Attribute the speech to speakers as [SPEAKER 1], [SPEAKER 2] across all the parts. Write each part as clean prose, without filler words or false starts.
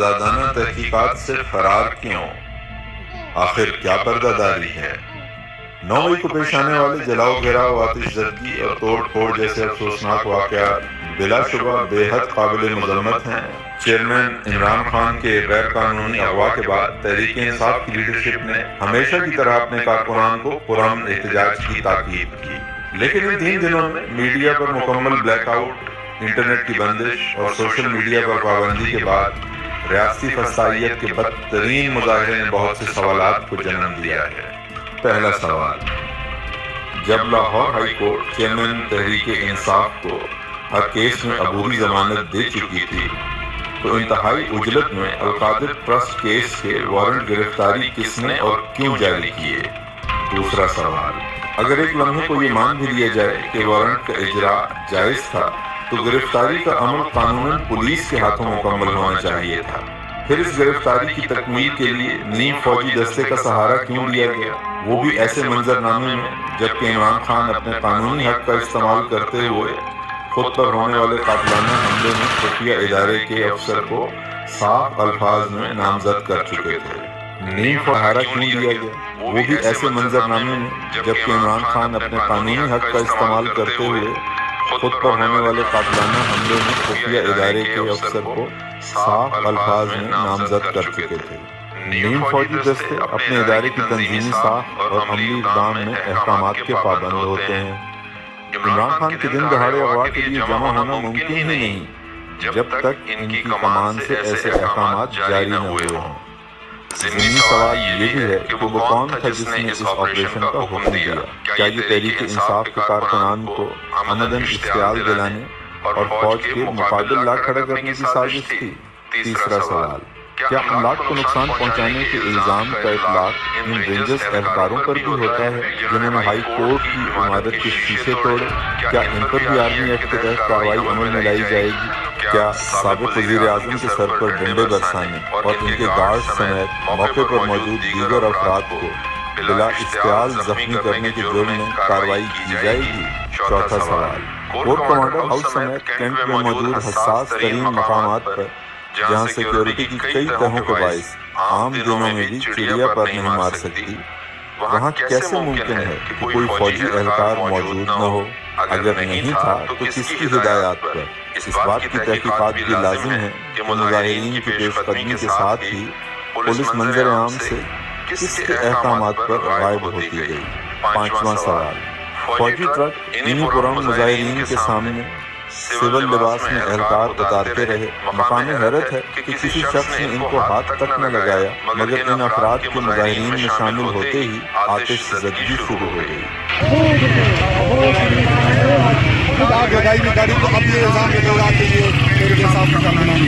[SPEAKER 1] آزادانہ تحقیقات سے فرار کیوں؟ آخر کیا پردہ داری ہے؟ 9 مئی کو پیش آنے والے جلاؤ گھیراؤ، آتش زدگی اور توڑ پھوڑ جیسے افسوسناک واقعات بلا شبہ بے حد قابل مذمت ہیں۔ چیئرمین عمران خان کے غیر قانونی اغوا کے بعد تحریک انصاف کی لیڈرشپ نے ہمیشہ کی طرح اپنے کارکنان کو پرامن احتجاج کی تاکید کی، لیکن ان 3 دنوں میں میڈیا پر مکمل بلیک آؤٹ، انٹرنیٹ کی بندش اور سوشل میڈیا پر پابندی کے بعد ریاستی فسطائیت کے بدترین مظاہرے نے بہت سے سوالات کو جنم دیا ہے۔ پہلا سوال، جب Lahore high court chairman Tehreek Insaf کو ہر کیس میں عبوری ضمانت دے چکی تھی تو انتہائی عجلت میں القادر ٹرسٹ کیس کے وارنٹ گرفتاری کس نے اور کیوں جاری کیے؟ دوسرا سوال، اگر ایک لمحے کو یہ مان بھی لیا جائے کہ وارنٹ کا اجرا جائز تھا تو گرفتاری کا عمل قانوناً پولیس کے ہاتھوں مکمل ہونا چاہیے تھا، پھر اس گرفتاری کی تکمیل کے لیے نیم فوجی دستے کا سہارا کیوں لیا گیا، وہ بھی ایسے منظرنامے میں جبکہ عمران خان اپنے قانونی حق کا استعمال کرتے ہوئے خود پر ہونے والے قاتلانہ حملے میں خفیہ ادارے کے افسر کو صاف الفاظ میں نامزد کر چکے تھے؟ نیم سہارا کیوں لیا گیا، وہ بھی ایسے منظرنامے میں جبکہ عمران خان اپنے قانونی حق کا استعمال کرتے ہوئے خود پر ہونے والے قاتلانہ حملے میں خفیہ ادارے کے افسر کو صاف الفاظ میں نامزد کر چکے تھے۔ نیم فوجی دستے اپنے ادارے کی تنظیمی ساخت اور عملی اقدام میں احکامات کے پابند ہوتے ہیں۔ عمران خان کے دن دہاڑے اغوا کے لیے جمع ہونا ممکن ہی نہیں جب تک ان کی کمان سے ایسے احکامات جاری نہ ہوئے ہوں۔ ضمنی سوال یہ بھی ہے کہ وہ کون تھا جس نے اس آپریشن کا حکم دیا؟ کیا یہ تحریک انصاف کے کارکنان کو عمداً اشتعال دلانے اور فوج کے مقابل لا کھڑا کرنے کی سازش تھی؟ تیسرا سوال، کیا املاک کو نقصان پہنچانے کے الزام کا اطلاق ان رینجرز اہلکاروں پر بھی ہوتا ہے جنہوں نے ہائی کورٹ کی عمارت کے شیشے توڑے؟ کیا ان پر بھی آرمی ایکٹ کے تحت کارروائی عمل میں لائی جائے گی؟ کیا سابق وزیر اعظم کے سر پر ڈنڈے برسانے اور ان کے گارڈ سمیت موقع پر موجود دیگر افراد کو بلا اشتعال زخمی کرنے کے جرم میں کارروائی کی جائے گی؟ چوتھا سوال، کورٹ کمانڈر ہاؤس سمیت کینٹ میں موجود حساس ترین مقامات پر جہاں سیکیورٹی کی کئی تہوں کے باعث عام دنوں میں بھی چڑیا پر نہیں مار سکتی، وہاں کیسے ممکن ہے کہ کوئی فوجی اہلکار موجود نہ ہو؟ اگر نہیں تھا تو کس کی ہدایات پر؟ اس بات کی تحقیقات بھی لازم ہے کہ مظاہرین کی پیش قدمی کے ساتھ ہی پولیس منظر عام سے کس کے احکامات پر غائب ہوتی گئی؟ پانچواں سوال، فوجی ٹرک انہی پرامن مظاہرین کے سامنے سول لباس میں اہلکار اتارتے رہے۔ مقام حیرت ہے کہ کسی شخص نے ان کو ہاتھ تک نہ لگایا، مگر ان افراد کے مظاہرین میں شامل ہوتے ہی آتش زدگی شروع ہو گئی۔
[SPEAKER 2] آگ لگائی ہوئی گاڑی کو اب یہ الزام لگا رہا کہ یہ تحریک انصاف کا کارکنان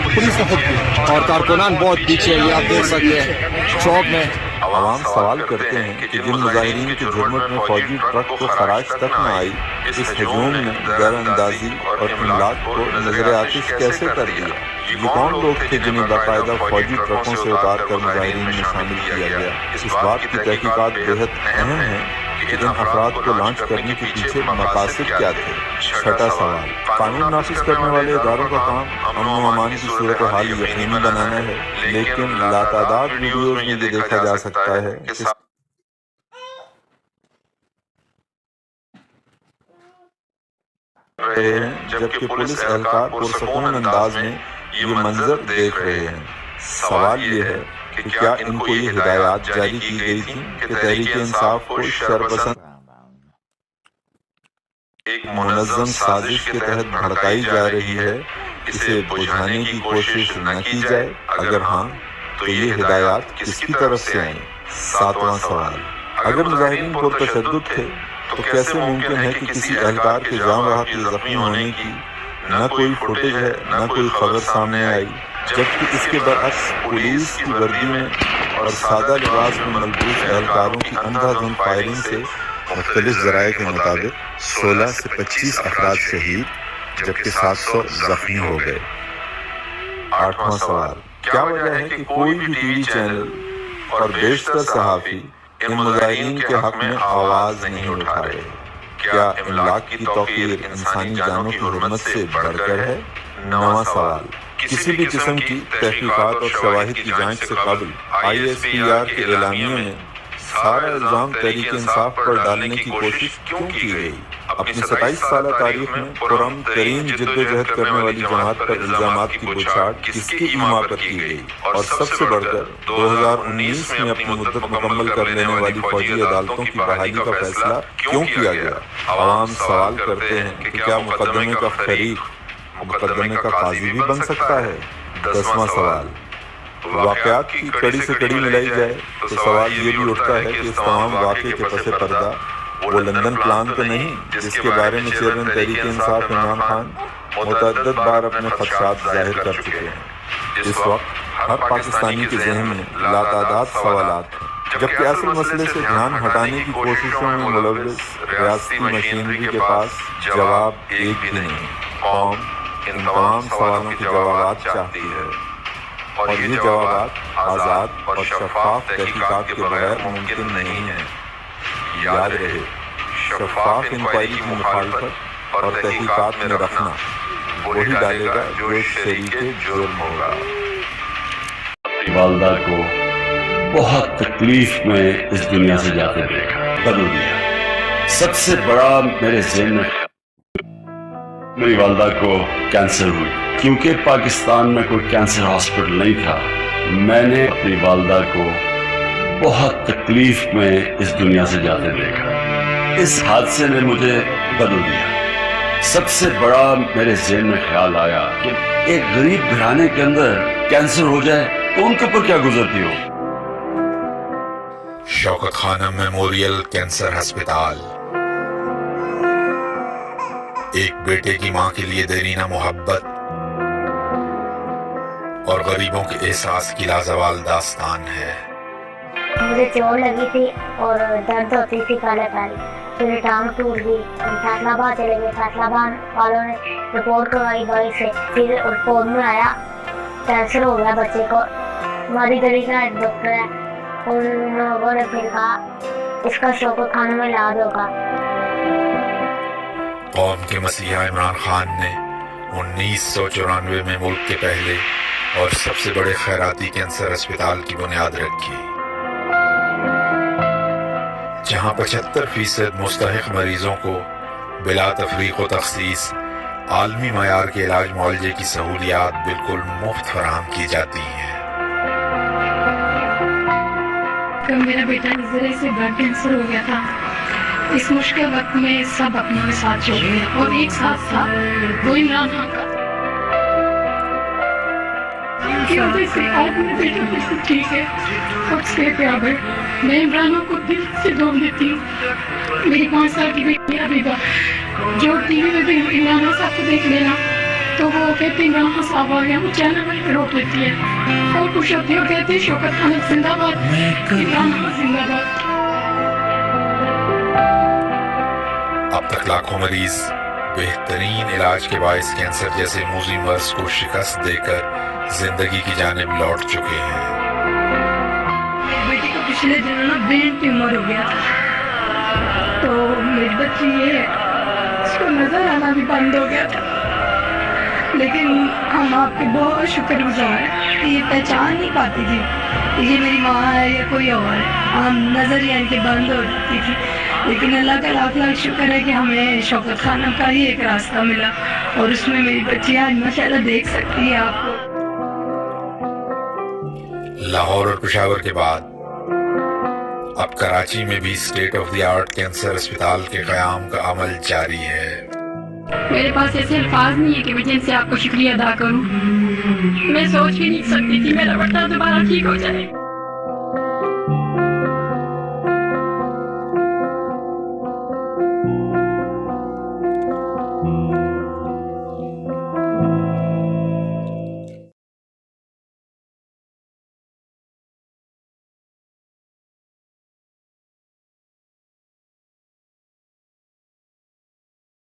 [SPEAKER 2] پولیس نے خود کیا اور کارکنان بہت پیچھے ہے، یہ آپ دیکھ سکتے ہیں چوک میں۔
[SPEAKER 1] عوام سوال کرتے ہیں کہ جن مظاہرین کی جرمت میں فوجی ٹرک کو خراش تک نہ آئی، اس ہجوم نے غیر اندازی اور املاک کو نظر آتش کیسے کر دیا؟ یہ کون لوگ تھے جنہیں باقاعدہ فوجی ٹرکوں سے اتار کر مظاہرین میں شامل کیا گیا؟ اس بات کی تحقیقات بےحد اہم ہے کہ ان افراد کو لانچ کرنے کے پیچھے مقاصد کیا تھے۔ چھٹا سوال، قانون نافذ کرنے والے اداروں کا کام امن و امان کی صورتحال یقینی بنانا ہے، لیکن لاتعداد ویڈیوز میں یہ دیکھا جا سکتا ہے کہ جبکہ پولیس اہلکار پرسکون انداز میں یہ منظر دیکھ رہے ہیں۔ سوال یہ ہے کہ کیا ان کو یہ ہدایات جاری کی گئی تھی کہ تحریک انصاف کو شرپسند ایک منظم سازش کے تحت بھڑکائی جا رہی ہے، اسے بجھانے کی کوشش نہ کی جائے؟ اگر ہاں تو یہ ہدایات کس کی طرف سے آئیں؟ ساتواں سوال، اگر مظاہرین پرتشدد تھے تو کیسے ممکن ہے کہ کسی اہلکار کے جاں بحق کے زخمی ہونے کی نہ کوئی فوٹیج ہے، نہ کوئی خبر سامنے آئی، جبکہ اس کے برعکس پولیس کی وردی میں اور سادہ لباس میں ملبوس اہلکاروں کی اندھا دھند فائرنگ سے مختلف ذرائع کے مطابق 16 سے 25 افراد شہید جبکہ 700 زخمی ہو گئے؟ آٹھواں سوال، کیا وجہ ہے کہ کوئی بھی ٹی وی چینل اور بیشتر صحافی ان مظاہرین کے حق میں آواز نہیں اٹھا رہے؟ کیا املاک کی توقیر انسانی جانوں کی حرمت سے بڑھ کر ہے؟ نواں سوال، کسی بھی قسم کی تحقیقات اور شواہد کی جانچ سے قبل ISPR کے اعلامیے میں سارا الزام تحریک انصاف پر ڈالنے کی کوشش کیوں کی گئی؟ اپنی 27 سالہ تاریخ میں پرامن ترین جدوجہد کرنے والی جماعت پر الزامات کی بوچھاڑ کس کی ایما پر کی گئی؟ اور سب سے بڑھ کر 2019 میں اپنی مدت مکمل کر لینے والی فوجی عدالتوں کی بحالی کا فیصلہ کیوں کیا گیا؟ عوام سوال کرتے ہیں کہ کیا مقدمے کا فریق مقدمے کا قاضی بھی بن سکتا ہے؟ 10واں سوال، واقعات کی کڑی سے کڑی ملائی جائے تو سوال یہ بھی اٹھتا ہے کہ اس تمام واقعے کے پس پردہ وہ لندن پلان تو نہیں جس کے بارے میں چیئرمین تحریک انصاف عمران خان متعدد بار اپنے خدشات ظاہر کر چکے ہیں؟ اس وقت ہر پاکستانی کے ذہن میں لاتعداد سوالات ہیں، جبکہ اصل مسئلے سے دھیان ہٹانے کی کوششوں میں ملوث ریاستی مشینری کے پاس جواب ایک بھی نہیں۔ قوم ان تمام سوالوں کے جوابات چاہتی ہے، اور یہ جوابات آزاد اور شفاف تحقیقات کے بغیر ممکن نہیں ہیں۔ یاد رہے، شفاف انکوائری کی مخالفت اور تحقیقات میں رکھنا وہی ڈالے گا جو شریک جرم ہوگا۔
[SPEAKER 3] والدہ کو بہت تکلیف میں اس دنیا سے جاتے دیکھا، بدل دیا۔ سب سے بڑا میرے ذہن میں میری والدہ کو کینسر ہوئی، کیونکہ پاکستان میں کوئی کینسر ہاسپٹل نہیں تھا۔ میں نے اپنی والدہ کو بہت تکلیف میں اس دنیا سے جاتے دیکھا۔ اس حادثے نے مجھے بدل دیا۔ سب سے بڑا میرے ذہن میں خیال آیا کہ ایک غریب گھرانے کے اندر کینسر ہو جائے تو ان کے اوپر کیا گزرتی ہو۔
[SPEAKER 1] شوکت خانم میموریل کینسر ہسپتال، ایک بیٹے کی ماں کے لیے دیرینہ محبت اور غریبوں کے احساس کی لازوال داستان ہے۔
[SPEAKER 4] مجھے چوٹ لگی تھی اور درد ہوتی تھی پہلے پھر ٹانگ ٹوٹ گئی، فیصلہ آباد چلے گئے، فیصلہ آباد والوں نے رپورٹ کروائی دوائی سے، پھر رپورٹ میں آیا کینسر ہو گیا بچے کو۔ ہماری گلی کا ایک ڈاکٹر ہے، ان لوگوں نے پھر کہا اس کا شوکت خانہ میں علاج ہوگا۔
[SPEAKER 1] قوم کے مسیحا عمران خان نے 1994 میں ملک کے پہلے اور سب سے بڑے خیراتی کینسر اسپتال کی بنیاد رکھی، جہاں 75% مستحق مریضوں کو بلا تفریق و تخصیص عالمی معیار کے علاج معالجے کی سہولیات بالکل مفت فراہم کی جاتی ہیں۔
[SPEAKER 5] میرا بیٹا اس ذریعے سے بلڈ کینسر ہو گیا تھا۔ اس مشکل وقت میں سب اپنے ساتھ چھوڑ گئے، اور ایک ساتھ تھا وہ عمران خان کا کی وجہ سے آج میرا بیٹا بالکل ٹھیک ہے اور صحت یاب ہے۔ میں عمران کو دل سے دعا دیتی ہوں۔ میری 5 سال کی بیٹی حبیبہ جو ٹی وی میں بھی عمران صاحب کو دیکھ لینا تو وہ کہتے ہیں عمران صاحب آ گیا، وہ چینل میں روک لیتی ہے اور خوش ہوتی ہے اور کہتی ہے شوکت خان زندہ باد، عمران زندہ باد۔
[SPEAKER 1] اب تک لاکھوں مریض بہترین علاج کے باعث کینسر جیسے موذی مرض کو شکست دے کر زندگی کی جانب لوٹ چکے ہیں۔
[SPEAKER 5] بیٹی کو پچھلے دنوں برین ٹیومر ہو گیا تھا، تو میری بچی یہ ہے اس کو نظر آنا بھی بند ہو گیا تھا، لیکن ہم آپ کے بہت شکر گزار ہیں۔ یہ پہچان نہیں پاتی تھی یہ میری ماں ہے یا کوئی اور ہے، ہم نظر ہی ان کے بند ہو جاتی تھی، لیکن اللہ کا لاکھ لاکھ شکر ہے کہ ہمیں شوکت خانم کا ہی ایک راستہ ملا، اور اس میں میری بچی آج ماشاءاللہ دیکھ سکتی ہے آپ کو۔
[SPEAKER 1] لاہور اور پشاور کے بعد اب کراچی میں بھی state of the art cancer اسپتال کے قیام کا عمل جاری ہے۔
[SPEAKER 5] میرے پاس ایسے الفاظ نہیں ہے کہ میں جن سے آپ کو شکریہ ادا کروں۔ میں سوچ بھی نہیں سکتی تھی میرا بیٹا دوبارہ ٹھیک ہو جائے۔